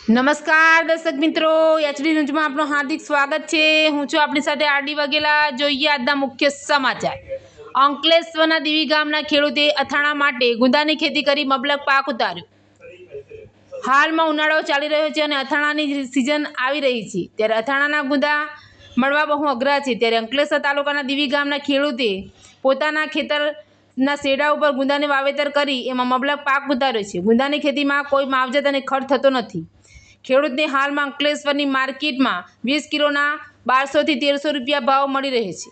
નમસ્કાર દર્શક મિત્રો, એચડી ન્યૂઝમાં આપનું હાર્દિક સ્વાગત છે। હું છું આપની સાથે આરડી વાઘેલા। જોઈએ આજના મુખ્ય સમાચાર। અંકલેશ્વરના દીવી ગામના ખેડૂતે અથાણા માટે ગુંદાની ખેતી કરી મબલક પાક ઉતાર્યો। હાલમાં ઉનાળો ચાલી રહ્યો છે અને અથાણાની સિઝન આવી રહી છે, ત્યારે અથાણાના ગુંદા મળવા બહુ અઘરા છે। ત્યારે અંકલેશ્વર તાલુકાના દીવી ગામના ખેડૂતે પોતાના ખેતરના શેડા ઉપર ગુંદાને વાવેતર કરી એમાં મબલક પાક ઉતાર્યો છે। ગુંદાની ખેતીમાં કોઈ માવજત અને ખર્ચ થતો નથી। ખેડૂતને હાલમાં અંકલેશ્વરની માર્કેટમાં 20 કિલોના 1200 થી 1300 રૂપિયા ભાવ મળી રહે છે।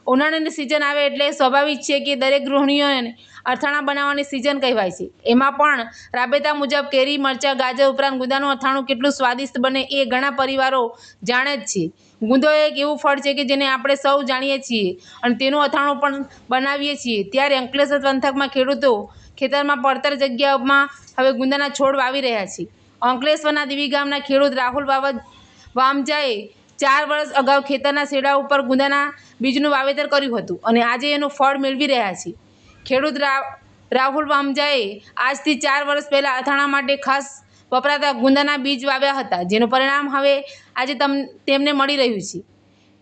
ઉનાળાની સિઝન આવે એટલે સ્વાભાવિક છે કે દરેક ગૃહિણીઓને અથાણા બનાવવાની સિઝન કહેવાય છે। એમાં પણ રાબેતા મુજબ કેરી, મરચાં, ગાજર ઉપરાંત ગુંદાનું અથાણું કેટલું સ્વાદિષ્ટ બને એ ઘણા પરિવારો જાણે જ છે। ગુંદો એક એવું ફળ છે કે જેને આપણે સૌ જાણીએ છીએ અને તેનું અથાણું પણ બનાવીએ છીએ। ત્યારે અંકલેશ્વર પંથકમાં ખેડૂતો ખેતરમાં પડતર જગ્યાઓમાં હવે ગુંદાના છોડ વાવી રહ્યા છે। અંકલેશ્વરના દીવી ગામના ખેડૂત રાહુલ વામજાએ 4 વર્ષ અગાઉ ખેતરના શેડા ઉપર ગુંદાના બીજનું વાવેતર કર્યું હતું અને આજે એનું ફળ મેળવી રહ્યા છે। ખેડૂત રાહુલ વામજાએ આજથી 4 વર્ષ પહેલાં અથાણા માટે ખાસ વપરાતા ગુંદાના બીજ વાવ્યા હતા, જેનું પરિણામ હવે આજે તેમને મળી રહ્યું છે।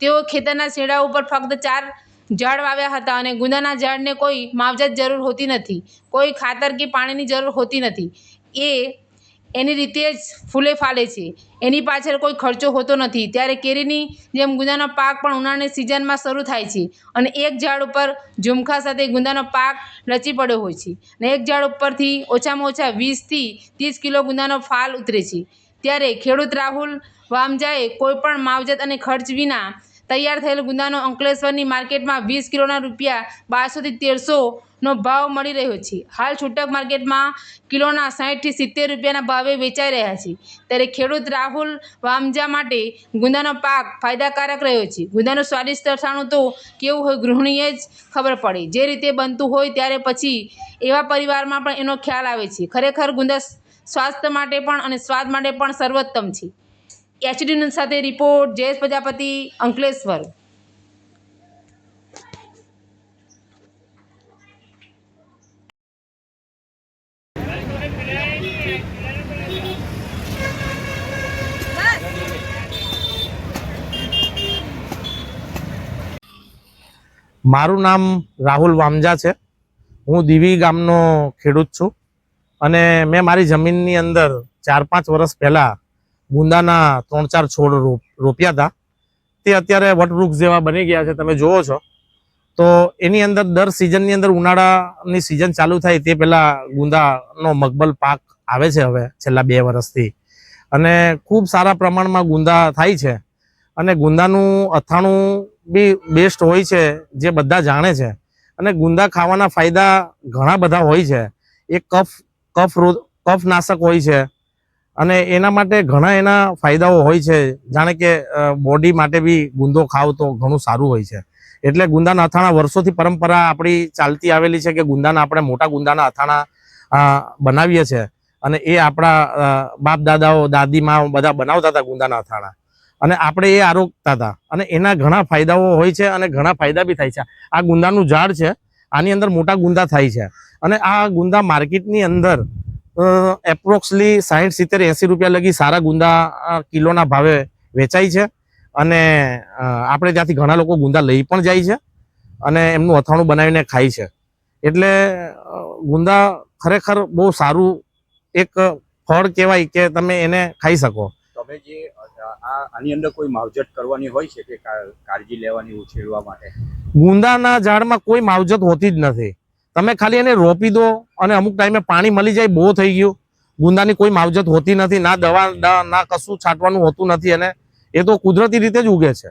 તેઓ ખેતરના શેડા ઉપર ફક્ત 4 ઝાડ વાવ્યા હતા અને ગુંદાના ઝાડને કોઈ માવજત જરૂર હોતી નથી, કોઈ ખાતર કે પાણીની જરૂર હોતી નથી। એની રીતે જ ફૂલે ફાલે છે, એની પાછળ કોઈ ખર્ચો હોતો નથી। ત્યારે કેરીની જેમ ગુંદાનો પાક પણ ઉનાળાની સિઝનમાં શરૂ થાય છે અને એક ઝાડ ઉપર ઝુમખા સાથે ગુંદાનો પાક લચી પડ્યો હોય છે અને એક ઝાડ ઉપરથી ઓછામાં ઓછા 20 થી 30 કિલો ગુંદાનો ફાલ ઉતરે છે। ત્યારે ખેડૂત રાહુલ વામજાએ કોઈપણ માવજત અને ખર્ચ વિના તૈયાર થયેલ ગુંદાનો અંકલેશ્વરની માર્કેટમાં 20 કિલોના રૂપિયા 1200 થી 1300નો ભાવ મળી રહ્યો છે। હાલ છૂટક માર્કેટમાં કિલોના 60 થી 70 રૂપિયાના ભાવે વેચાઈ રહ્યા છે। ત્યારે ખેડૂત રાહુલ વામજા માટે ગુંદાનો પાક ફાયદાકારક રહ્યો છે। ગુંદાનું સ્વાદિષ્ટ અથાણું તો કેવું હોય ગૃહિણીએ જ ખબર પડે, જે રીતે બનતું હોય ત્યારે પછી એવા પરિવારમાં પણ એનો ખ્યાલ આવે છે। ખરેખર ગુંદા સ્વાસ્થ્ય માટે પણ અને સ્વાદ માટે પણ સર્વોત્તમ છે। એચડી ન્યૂઝ સાથે રિપોર્ટ જયેશ પ્રજાપતિ, અંકલેશ્વર। મારું નામ રાહુલ વામજા છે। હું દીવી ગામનો ખેડૂત છું અને મેં મારી જમીનની અંદર 4-5 વર્ષ પહેલાં ગુંદાના 3-4 છોડ રોપ્યા હતા। તે અત્યારે વટવૃક્ષ જેવા બની ગયા છે, તમે જુઓ છો। તો એની અંદર દર સિઝનની અંદર ઉનાળાની સિઝન ચાલુ થાય તે પહેલાં ગુંદાનો મકબલ પાક આવે છે હવે છેલ્લા 2 વર્ષથી, અને ખૂબ સારા પ્રમાણમાં ગુંદા થાય છે અને ગુંદાનું અથાણું બી બેસ્ટ હોય છે, જે બધા જાણે છે। અને ગુંદા ખાવાના ફાયદા ઘણા બધા હોય છે। એ કફનાશક હોય છે અને એના માટે ઘણા એના ફાયદાઓ હોય છે, જાણે કે બોડી માટે બી ગુંદો ખાવ તો ઘણું સારું હોય છે। એટલે ગુંદાના અથાણા વર્ષોથી પરંપરા આપણી ચાલતી આવેલી છે કે ગુંદાના આપણે મોટા ગુંદાના અથાણા બનાવીએ છીએ અને એ આપણા બાપ દાદાઓ, દાદીમા બધા બનાવતા હતા ગુંદાના અથાણા, અને આપણે એ આરોગતા હતા અને એના ઘણા ફાયદાઓ હોય છે અને ઘણા ફાયદા બી થાય છે। આ ગુંદાનું ઝાડ છે, આની અંદર મોટા ગુંદા થાય છે અને આ ગુંદા માર્કેટની અંદર એપ્રોક્સલી 60, 70, 80 રૂપિયા લગી સારા ગુંદા કિલોના ભાવે વેચાય છે અને આપણે ત્યાંથી ઘણા લોકો ગુંદા લઈ પણ જાય છે અને એમનું અથાણું બનાવીને ખાય છે। એટલે ગુંદા ખરેખર બહુ સારું એક ફળ કહેવાય કે તમે એને ખાઈ શકો। તમે જે આની અંદર કોઈ માવજત કરવાની હોય છે કે કાળજી લેવાની ઉછેરવા માટે? ગુંદાના ઝાડમાં કોઈ માવજત હોતી જ નથી। તમે ખાલી એને રોપી દો અને અમુક ટાઈમે પાણી મળી જાય, બહુ થઈ ગયું। ગુંદાની કોઈ માવજત હોતી નથી, ના દવા ના કશું છાંટવાનું હોતું નથી, અને એ તો કુદરતી રીતે જ ઉગે છે।